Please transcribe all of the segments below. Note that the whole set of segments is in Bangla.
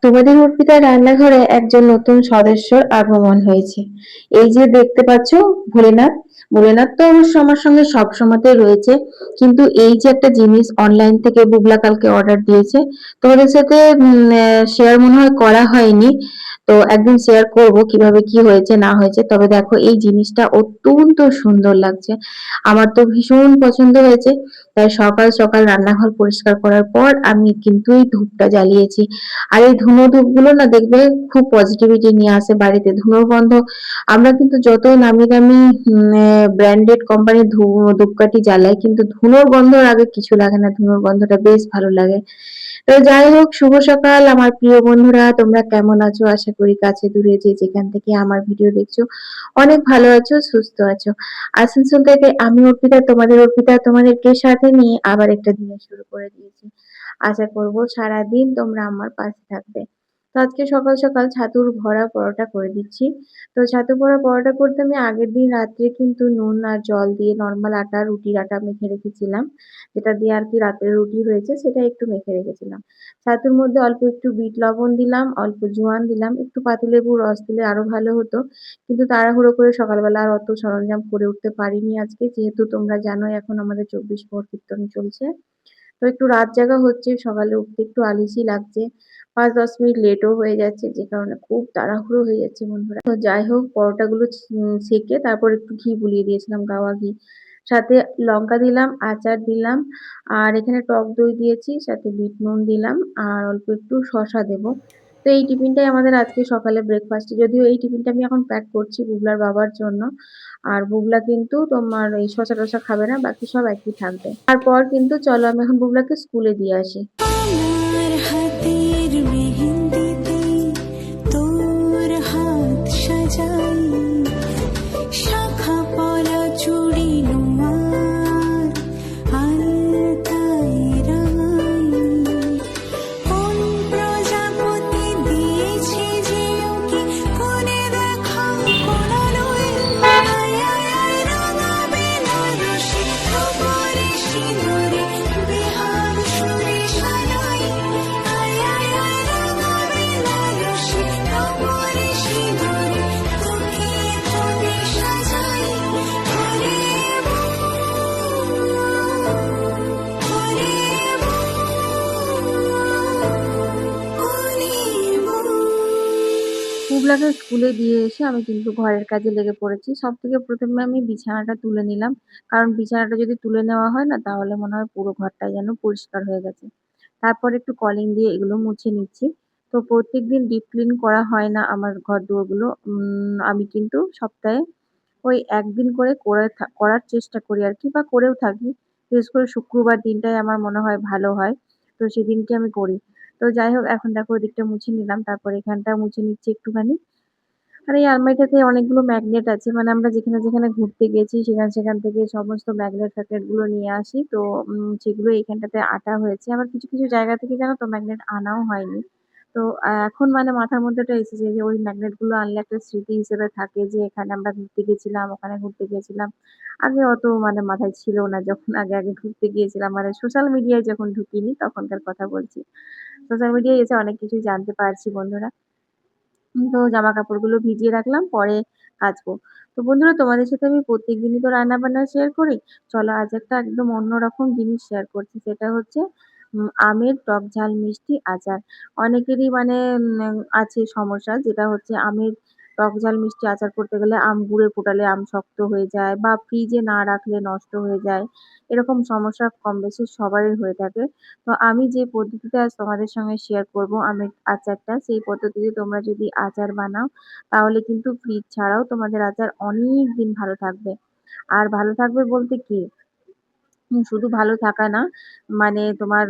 তোমাদের অর্পিতার রান্নাঘরে একজন নতুন সদস্যর আগমন হয়েছে। এই যে দেখতে পাচ্ছ, ভোলেনাথ। ভোলেনাথ তো অবশ্য আমার সঙ্গে সব সময়তে রয়েছে, কিন্তু এই যে একটা জিনিস অনলাইন থেকে বুবলা কালকে অর্ডার দিয়েছে, তোমাদের সাথে শেয়ার মনে হয় করা হয়নি। তো একদিন শেয়ার করব কিভাবে কি হয়েছে না হয়েছে। তবে দেখো, এই জিনিসটা অত্যন্ত সুন্দর লাগছে, আমার তো ভীষণ পছন্দ হয়েছে। তাই সকাল সকাল রান্নাঘর পরিষ্কার করার পর আমি কিন্তু এই ধূপটা জ্বালিয়েছি। আর এই ধুনো ধূপগুলো না, দেখবে খুব পজিটিভিটি নিয়ে আসে বাড়িতে। ধুনোর গন্ধ, আমরা কিন্তু যত নামি দামি ব্র্যান্ডেড কোম্পানির ধূপকাঠি জ্বালাই, কিন্তু ধুনোর গন্ধর আগে কিছু লাগে না। ধুনোর গন্ধটা বেশ ভালো লাগে। তো যাই হোক, শুভ সকাল আমার প্রিয় বন্ধুরা, তোমরা কেমন আছো? আশা করি কাছে দূরে যে যেখান থেকে আমার ভিডিও দেখছো অনেক ভালো আছো, সুস্থ আছো। আসানসোল থেকে আমি অর্পিতা, তোমাদেরকে সাথে নিয়ে আবার একটা দিনে শুরু করে দিয়েছি। আশা করব সারাদিন তোমরা আমার পাশে থাকবে। তো আজকে সকাল সকাল ছাতুর ভরা পরোটা করে দিচ্ছি। তো ছাতু ভরা পরোটা করতে আমি আগের দিন রাত্রে কিন্তু নুন আর জল দিয়ে নর্মাল আটা, রুটির আটা মেখে রেখেছিলাম। যেটা দিয়ে আর কি রাতের রুটি হয়েছে সেটা একটু মেখে রেখেছিলাম। ছাতুর মধ্যে অল্প একটু বিট লবণ দিলাম, অল্প জোয়ান দিলাম, একটু পাতিলেবুর রস দিলে আরো ভালো হতো। কিন্তু তাড়াহুড়ো করে সকালবেলা আর অত সরঞ্জাম করে উঠতে পারিনি আজকে, যেহেতু তোমরা জানোই এখন আমাদের 24 প্রহর কীর্তন চলছে। তো একটু রাত জাগা হচ্ছে, সকালে উঠতে একটু আলসি লাগছে, 5-10 মিনিট লেটও হয়ে যাচ্ছে, যে কারণে খুব তাড়াহুড়ো হয়ে যাচ্ছে বন্ধুরা। তো যাই হোক, পরোটাগুলো সেকে তারপর একটু ঘি বুলিয়ে দিয়েছিলাম, গাওয়া ঘি। সাথে লঙ্কা দিলাম, আচার দিলাম, আর এখানে টক দই দিয়েছি, সাথে বিট নুন দিলাম, আর অল্প একটু শসা দেবো। তো এই টিফিনটাই আমাদের আজকে সকালে ব্রেকফাস্টে, যদিও এই টিফিনটা আমি এখন প্যাক করছি বুবলার বাবার জন্য। আর বুবলা কিন্তু তোমার এই শসা টসা খাবে না, বাকি সব একই থাকবে। তারপর কিন্তু চলো আমি এখন বুবলাকে স্কুলে দিয়ে আসি। আমার হাতের মেহেন্দিতে তোর হাত সাজাই, শাখা পলা চুড়ি নোয়ার আলতায় রাঙাই। কোন প্রজাপতি দিয়েছে যে ওকে কোণে দেখা কোন আলোয়, আয় আয় আয় রাঙাবে না রসে খবরে সিঁদুরে বেহাগ সুরে সাজাই। আয় আয় আয় রাঙাবে না রসে খবরে সিঁদুরে তোকে তোকে সাজাই। ওরে বুবলাকে স্কুলে দিয়ে এসে আমি কিন্তু ঘরের কাজে লেগে পড়েছি। সব থেকে প্রথমে আমি বিছানাটা তুলে নিলাম, কারণ বিছানাটা যদি তুলে নেওয়া হয় না, তাহলে মনে হয় পুরো ঘরটাই যেন পরিষ্কার হয়ে গেছে। তারপর একটু কলিং দিয়ে এগুলো মুছে নিচ্ছি। তো প্রত্যেকদিন ডিপ ক্লিন করা হয় না আমার ঘর দুয়ারগুলো। আমি কিন্তু সপ্তাহে ওই একদিন করে করার চেষ্টা করি আর কি, বা করেও থাকি। বিশেষ করে শুক্রবার দিনটাই আমার মনে হয় ভালো হয়, তো সেদিনকে আমি করি। তো যাই হোক, এখন দেখো ওদিকটা মুছে নিলাম, তারপর এখানটা মুছে নিচ্ছি একটুখানি। আর এই আলমারিটাতে অনেকগুলো ম্যাগনেট আছে, মানে আমরা যেখানে যেখানে ঘুরতে গেছি সেখান সেখান থেকে সমস্ত ম্যাগনেট ফ্যাগনেট গুলো নিয়ে আসি। তো সেগুলো এখানটাতে আটা হয়েছে, আবার কিছু কিছু জায়গা থেকে জানো তো ম্যাগনেট আনাও হয়নি। তো এখন মানে মাথার মধ্যে এটা এসেছে যে ওই ম্যাগনেট গুলো আনলে একটা স্মৃতি হিসেবে থাকে, যে এখানে আমরা ঘুরতে গেছিলাম, ওখানে ঘুরতে গেছিলাম। আগে অত মানে মাথায় ছিল না, যখন আগে আগে ঘুরতে গিয়েছিলাম, মানে সোশ্যাল মিডিয়ায় যখন ঢুকিনি তখনকার কথা বলছি। সোশ্যাল মিডিয়ায় এসে অনেক কিছুই জানতে পারছি বন্ধুরা। তো জামা কাপড়গুলো ভিজিয়ে রাখলাম, পরে কাচবো। তো বন্ধুরা, তোমাদের সাথে আমি প্রত্যেকদিনই তো রান্না বান্না শেয়ার করি। চলো আজ একটা একদম অন্যরকম জিনিস শেয়ার করছি, সেটা হচ্ছে আমের টক ঝাল মিষ্টি আচার। অনেকেরই মানে আছে সমস্যা, যেটা হচ্ছে আমের টক ঝাল মিষ্টি আচার করতে গেলে আম গুঁড়ে ফোটালে আম শক্ত হয়ে যায়, বা ফ্রিজে না রাখলে নষ্ট হয়ে যায়। এরকম সমস্যা কম বেশি সবারই হয়ে থাকে। তো আমি যে পদ্ধতিতে আজ তোমাদের সঙ্গে শেয়ার করব আমের আচারটা, সেই পদ্ধতিতে তোমরা যদি আচার বানাও, তাহলে কিন্তু ফ্রিজ ছাড়াও তোমাদের আচার অনেক দিন ভালো থাকবে। আর ভালো থাকবে বলতে কি, শুধু ভালো থাকা না, মানে তোমার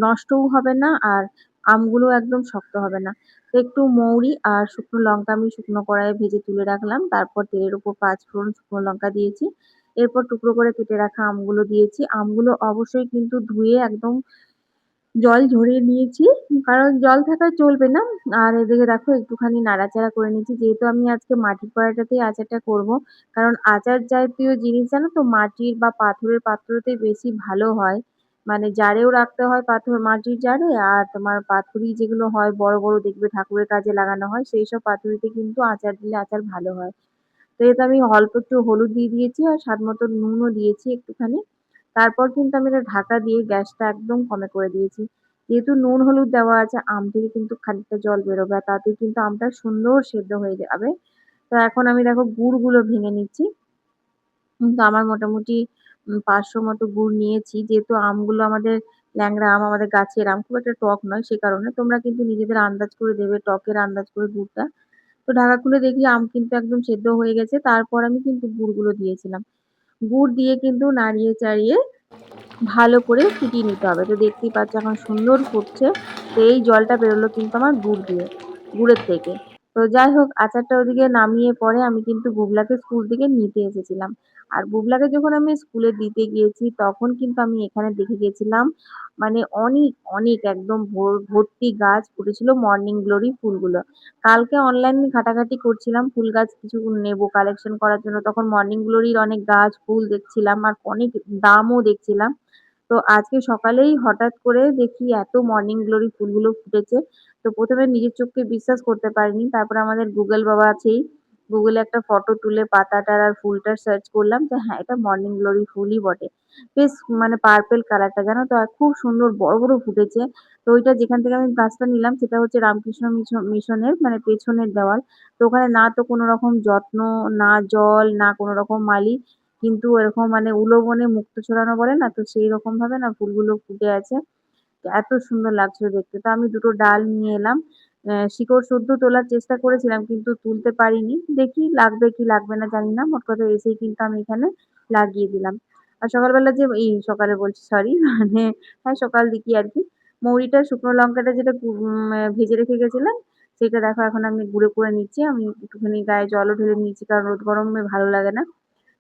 নষ্টও হবে না, আর আমগুলো একদম শক্ত হবে না। তো একটু মৌরি আর শুকনো লঙ্কা আমি শুকনো কড়াইয়ে ভেজে তুলে রাখলাম, তারপর তেলের উপর 5 ফোড়ন শুকনো লঙ্কা দিয়েছি। এরপর টুকরো করে কেটে রাখা আমগুলো দিয়েছি। আমগুলো অবশ্যই কিন্তু ধুয়ে একদম জল ঝরিয়ে নিয়েছি, কারণ জল থাকায় চলবে না। আর এদিকে দেখো একটুখানি নাড়াচাড়া করে নিচ্ছি, যেহেতু আমি আজকে মাটির কড়াইটাতেই আচারটা করব। কারণ আচার জাতীয় জিনিস জানো তো মাটির বা পাথরের পাত্রতে বেশি ভালো হয়। মানে জারেও রাখতে হয়, পাথর মাটির জারে, আর তোমার পাথুরি যেগুলো হয় বড় বড় দেখবে ঠাকুরের কাজে লাগানো হয়, সেই সব পাথুরিতে কিন্তু আচার দিলে আচার ভালো হয়। তো এতে আমি অল্প একটু হলুদ দিয়ে দিয়েছি আর স্বাদ মতো নুনও দিয়েছি একটুখানি। তারপর কিন্তু আমি এটা ঢাকা দিয়ে গ্যাসটা একদম কমে করে দিয়েছি। যেহেতু নুন হলুদ দেওয়া আছে, আম থেকে কিন্তু খানিকটা জল বেরোবে আর তাতেই কিন্তু আমটা সুন্দর সেদ্ধ হয়ে যাবে। তো এখন আমি দেখো গুড়গুলো ভেঙে নিচ্ছি। তো আমার মোটামুটি ৫০০ মতো গুড় নিয়েছি। যেহেতু আমগুলো আমাদের ল্যাংড়া আম, আমাদের গাছের আম, খুব একটা টক নয় সে কারণে। তোমরা কিন্তু নিজেদের আন্দাজ করে দেবে, টকের আন্দাজ করে গুড়টা। তো ঢাকা খুলে দেখি আম কিন্তু একদম সেদ্ধ হয়ে গেছে। তারপর আমি কিন্তু গুড়গুলো দিয়েছিলাম। গুড় দিয়ে কিন্তু নাড়িয়ে চাড়িয়ে ভালো করে ফুটিয়ে নিতে হবে। তো দেখতেই পাচ্ছ এখন সুন্দর ফুটছে। তো এই জলটা বেরোলো কিন্তু আমার গুড়ের থেকে। তো যাই হোক, আচারটা ওদিকে নামিয়ে পরে আমি কিন্তু বুবলাকে স্কুল থেকে নিতে এসেছিলাম। আর বুবলাকে যখন আমি স্কুলে দিতে গিয়েছি তখন কিন্তু আমি এখানে দেখে গেছিলাম, মানে অনেক অনেক একদম ভর্তি গাছ ফুটেছিল মর্নিং গ্লোরি ফুলগুলো। কালকে অনলাইন ঘাটাঘাটি করছিলাম ফুল গাছ কিছু নেবো কালেকশন করার জন্য, তখন মর্নিং গ্লোরির অনেক গাছ ফুল দেখছিলাম আর অনেক দামও দেখছিলাম। তো আজকে সকালেই হঠাৎ করে দেখি এত মর্নিং গ্লোরি ফুলগুলো ফুটেছে। তো প্রথমে নিজের চোখকে বিশ্বাস করতে পারিনি, তারপরে আমাদের গুগল বাবা আছেই, গুগলে একটা ফটো তুলে পাতাটার আর ফুলটার সার্চ করলাম যে হ্যাঁ এটা মর্নিং গ্লোরি ফুলই বটে। বেশ মানে পার্পেল কালারটা জানো তো, আর খুব সুন্দর বড় বড় ফুটেছে। তো ওইটা যেখান থেকে আমি গাছটা নিলাম সেটা হচ্ছে রামকৃষ্ণ মিশনের মানে পেছনের দেওয়াল। তো ওখানে না তো কোনো রকম যত্ন, না জল, না কোনো রকম মালি, কিন্তু এরকম মানে উলোবনে মুক্তো ছড়ানো বলে না, তো সেই রকম ভাবে না ফুলগুলো ফুটে আছে। এত সুন্দর লাগছিল দেখতে। তো আমি দুটো ডাল নিয়ে এলাম। শিকড় শুদ্ধ তোলার চেষ্টা করেছিলাম কিন্তু তুলতে পারিনি। দেখি লাগবে কি লাগবে না জানি না। মোট কথা এসেই কিন্তু আমি এখানে লাগিয়ে দিলাম। আর সকালবেলা যে এই সকালে বলছি সরি মানে হ্যাঁ সকাল দিকেই আরকি। মৌরিটা শুকনো লঙ্কাটা যেটা ভেজে রেখে গেছিলাম সেটা দেখো এখন আমি গুঁড়ো করে নিচ্ছি। আমি একটুখানি গায়ে জলও ঢেলে নিয়েছি কারণ রোদ গরমে ভালো লাগে না।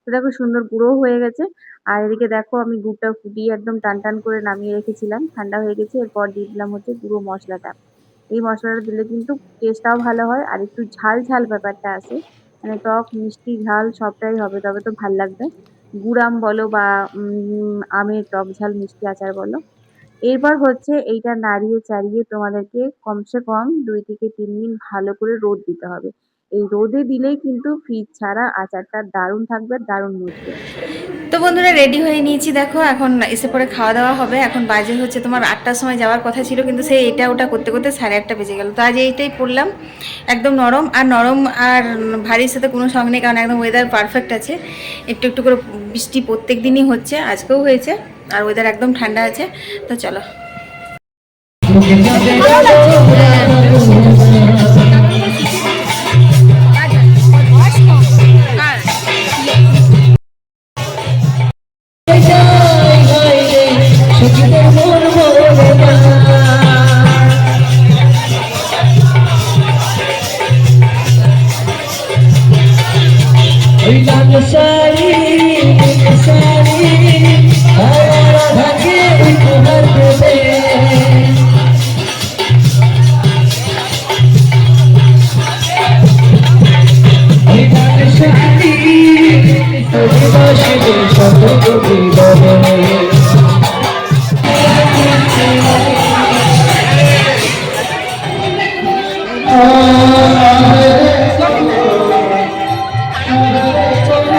তো দেখো সুন্দর গুঁড়োও হয়ে গেছে। আর এদিকে দেখো আমি গুড়টা ফুটিয়ে একদম টান করে নামিয়ে রেখেছিলাম। ঠান্ডা হয়ে গেছে। এরপর দিয়ে দিলাম হচ্ছে গুঁড়ো মসলাটা। এই মসলাটা দিলে কিন্তু টেস্টটাও ভালো হয় আর একটু ঝাল ব্যাপারটা আসে। মানে টক, মিষ্টি, ঝাল সবটাই হবে তবে তো ভাল লাগবে। গুড় আম বলো বা আমের টক ঝাল মিষ্টি আচার বলো। এরপর হচ্ছে এইটা নাড়িয়ে চাড়িয়ে তোমাদেরকে কমসে কম ২ থেকে ৩ দিন ভালো করে রোদ দিতে হবে। এই রোদে দিলেই কিন্তু ফ্রিজ ছাড়া আচারটা দারুণ থাকবে, দারুণ মুচবে। তো বন্ধুরা রেডি হয়ে নিয়েছি, দেখো এখন এসে পরে খাওয়া দাওয়া হবে। এখন বাজে হচ্ছে তোমার ৮টার সময় যাওয়ার কথা ছিল, কিন্তু সেই এটা ওটা করতে করতে ৮:৩০ বেজে গেল। তো আজ এইটাই পরলাম, একদম নরম আর ভারীর সাথে কোনো সঙ্গ নেই, কারণ একদম ওয়েদার পারফেক্ট আছে। একটু একটু করে বৃষ্টি প্রত্যেক দিনই হচ্ছে, আজকেও হয়েছে, আর ওয়েদার একদম ঠান্ডা আছে। তো চলো।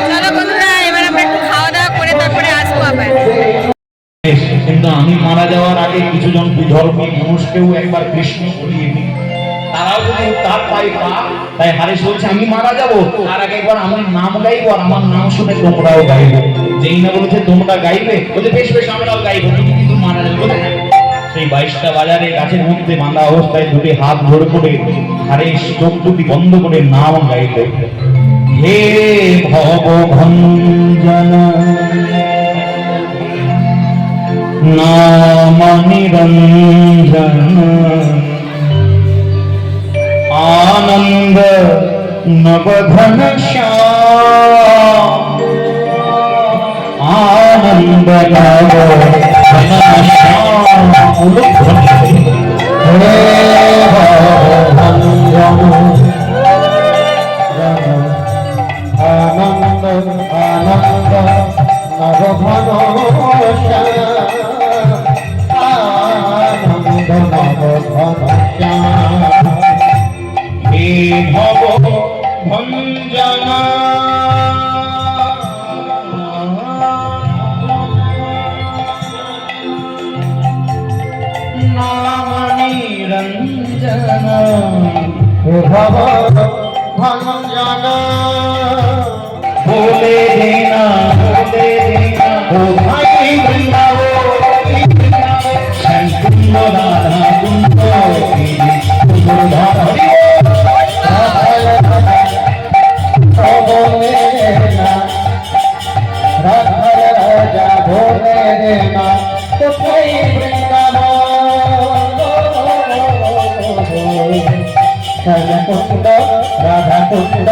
চলো বন্ধুরা, এবার আমরা একটু খাওয়া দাওয়া করে তারপরে আসবো আবার। কিন্তু আমি মারা যাওয়ার আগে কিছুজন বিধর্মী মানুষকেও একবার কৃষ্ণ বলিয়ে দিই, তারাও যদি তার পায়ে পা। তাই হারেস বলছে আমি মারা যাবো তার আগে একবার আমার নাম গাইবো আর আমার নাম শুনে তোমরাও গাইবে। যেই না বলেছে তোমরা গাইবে, বলছে বেশ বেশ আমরাও গাইবো, তুমি কিন্তু মারা যাবে। সেই ২২টা বাজারে গাছের মধ্যে বাঁধা অবস্থায় দুটি হাত জোর করে হারেস চোখ দুটি বন্ধ করে নাম গাইবে। হে ভবভঞ্জন नाम निरंजन आनंद नवघन श्याम आनंद नवघन श्याम हे आनंद आनंद नवघन श्याम জানা ও বাবা ভঞ্জনা বলে দেনা ও ভাই বৃন্দাবন শ্যাম কুন্দ রাধা কুন্দ রাজা ভোলে দেনা তো ভাই বৃন্দাবন রাধা কুন্দ